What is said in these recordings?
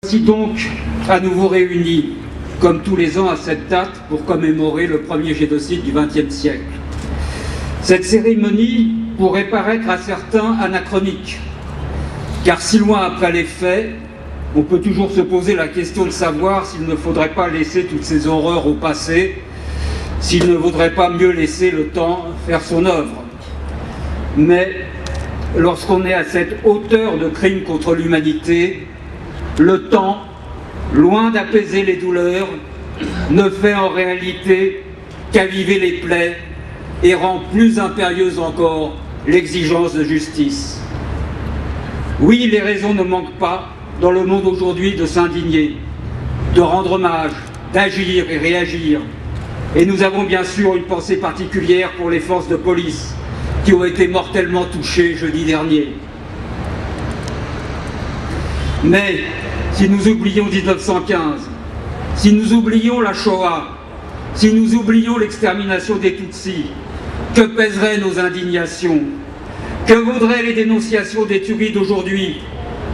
Voici donc à nouveau réunis, comme tous les ans à cette date, pour commémorer le premier génocide du XXe siècle. Cette cérémonie pourrait paraître à certains anachronique, car si loin après les faits, on peut toujours se poser la question de savoir s'il ne faudrait pas laisser toutes ces horreurs au passé, s'il ne vaudrait pas mieux laisser le temps faire son œuvre. Mais lorsqu'on est à cette hauteur de crime contre l'humanité, le temps, loin d'apaiser les douleurs, ne fait en réalité qu'aviver les plaies et rend plus impérieuse encore l'exigence de justice. Oui, les raisons ne manquent pas dans le monde aujourd'hui de s'indigner, de rendre hommage, d'agir et réagir. Et nous avons bien sûr une pensée particulière pour les forces de police qui ont été mortellement touchées jeudi dernier. Mais si nous oublions 1915, si nous oublions la Shoah, si nous oublions l'extermination des Tutsis, que pèseraient nos indignations? Que vaudraient les dénonciations des tueries d'aujourd'hui,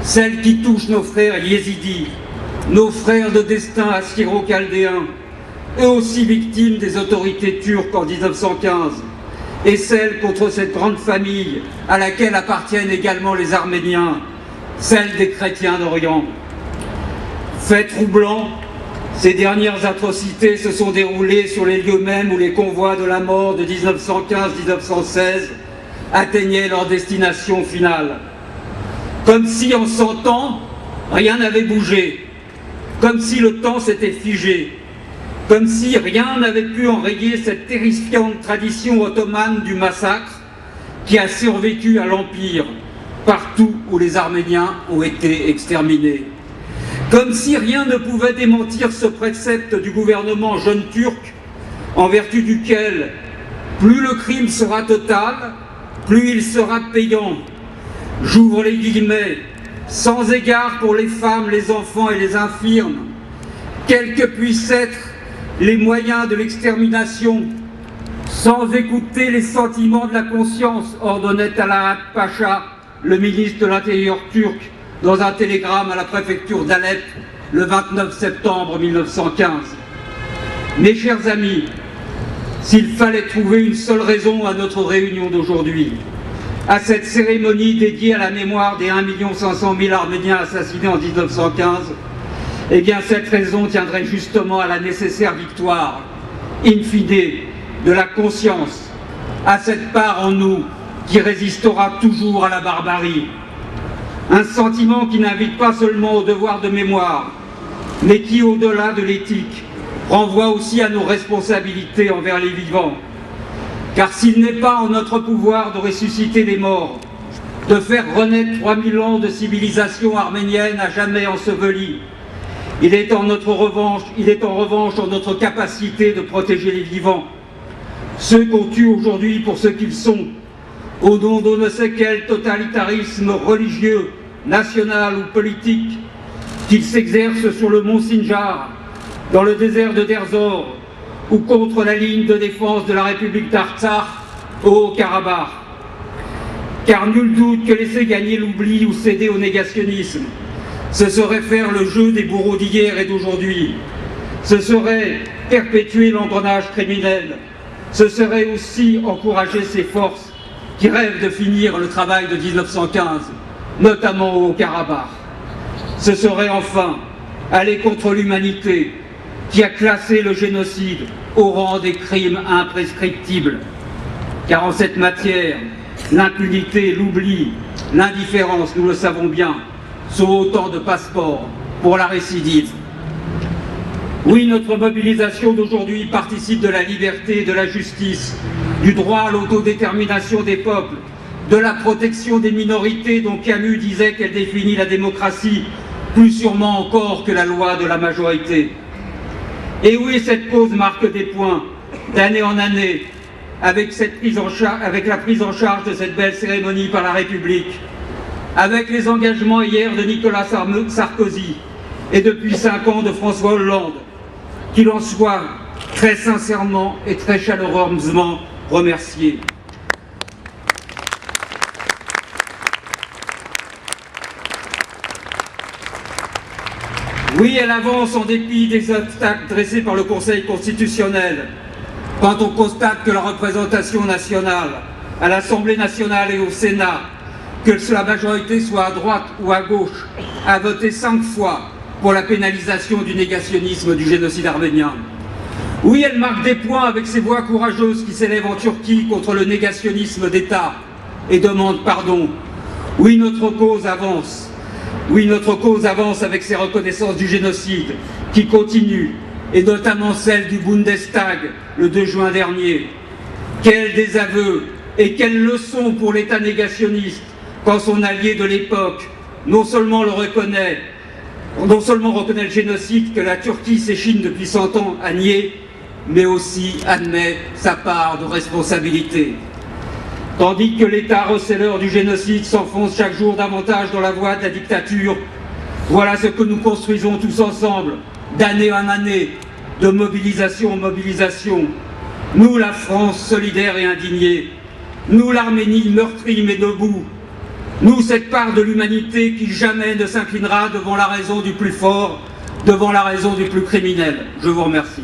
celles qui touchent nos frères yézidis, nos frères de destin assyro-chaldéens, eux aussi victimes des autorités turques en 1915, et celles contre cette grande famille à laquelle appartiennent également les Arméniens, celle des chrétiens d'Orient? Faits troublants, ces dernières atrocités se sont déroulées sur les lieux mêmes où les convois de la mort de 1915-1916 atteignaient leur destination finale. Comme si en 100 ans, rien n'avait bougé, comme si le temps s'était figé, comme si rien n'avait pu enrayer cette terrifiante tradition ottomane du massacre qui a survécu à l'Empire, partout où les Arméniens ont été exterminés. Comme si rien ne pouvait démentir ce précepte du gouvernement jeune turc, en vertu duquel plus le crime sera total, plus il sera payant. J'ouvre les guillemets, sans égard pour les femmes, les enfants et les infirmes, quels que puissent être les moyens de l'extermination, sans écouter les sentiments de la conscience, ordonnait Talat Pacha, le ministre de l'Intérieur turc, dans un télégramme à la préfecture d'Alep le 29 septembre 1915. Mes chers amis, s'il fallait trouver une seule raison à notre réunion d'aujourd'hui, à cette cérémonie dédiée à la mémoire des 1 500 000 Arméniens assassinés en 1915, eh bien cette raison tiendrait justement à la nécessaire victoire, in fine, de la conscience, à cette part en nous qui résistera toujours à la barbarie. Un sentiment qui n'invite pas seulement au devoir de mémoire, mais qui, au-delà de l'éthique, renvoie aussi à nos responsabilités envers les vivants. Car s'il n'est pas en notre pouvoir de ressusciter les morts, de faire renaître 3000 ans de civilisation arménienne à jamais ensevelie, il est en revanche en notre capacité de protéger les vivants, ceux qu'on tue aujourd'hui pour ce qu'ils sont, au nom d'on ne sait quel totalitarisme religieux, national ou politique, qu'ils s'exercent sur le mont Sinjar, dans le désert de Derzor, ou contre la ligne de défense de la République d'Artsakh au Haut-Karabakh. Car nul doute que laisser gagner l'oubli ou céder au négationnisme, ce serait faire le jeu des bourreaux d'hier et d'aujourd'hui, ce serait perpétuer l'engrenage criminel, ce serait aussi encourager ces forces qui rêvent de finir le travail de 1915, notamment au Haut-Karabakh. Ce serait enfin aller contre l'humanité qui a classé le génocide au rang des crimes imprescriptibles. Car en cette matière, l'impunité, l'oubli, l'indifférence, nous le savons bien, sont autant de passeports pour la récidive. Oui, notre mobilisation d'aujourd'hui participe de la liberté et de la justice, du droit à l'autodétermination des peuples, de la protection des minorités dont Camus disait qu'elle définit la démocratie plus sûrement encore que la loi de la majorité. Et oui, cette cause marque des points, d'année en année, avec la prise en charge de cette belle cérémonie par la République, avec les engagements hier de Nicolas Sarkozy et depuis 5 ans de François Hollande, qu'il en soit très sincèrement et très chaleureusement remercié. Oui, elle avance en dépit des obstacles dressés par le Conseil constitutionnel. Quand on constate que la représentation nationale, à l'Assemblée nationale et au Sénat, que la majorité soit à droite ou à gauche, a voté 5 fois pour la pénalisation du négationnisme du génocide arménien. Oui, elle marque des points avec ces voix courageuses qui s'élèvent en Turquie contre le négationnisme d'État et demandent pardon. Oui, notre cause avance. Oui, notre cause avance avec ces reconnaissances du génocide qui continuent, et notamment celle du Bundestag le 2 juin dernier. Quel désaveu et quelle leçon pour l'État négationniste quand son allié de l'époque non seulement reconnaît le génocide que la Turquie s'échine depuis 100 ans à nier, mais aussi admet sa part de responsabilité. Tandis que l'État receleur du génocide s'enfonce chaque jour davantage dans la voie de la dictature, voilà ce que nous construisons tous ensemble, d'année en année, de mobilisation en mobilisation. Nous, la France solidaire et indignée, nous, l'Arménie meurtrie mais debout, nous, cette part de l'humanité qui jamais ne s'inclinera devant la raison du plus fort, devant la raison du plus criminel. Je vous remercie.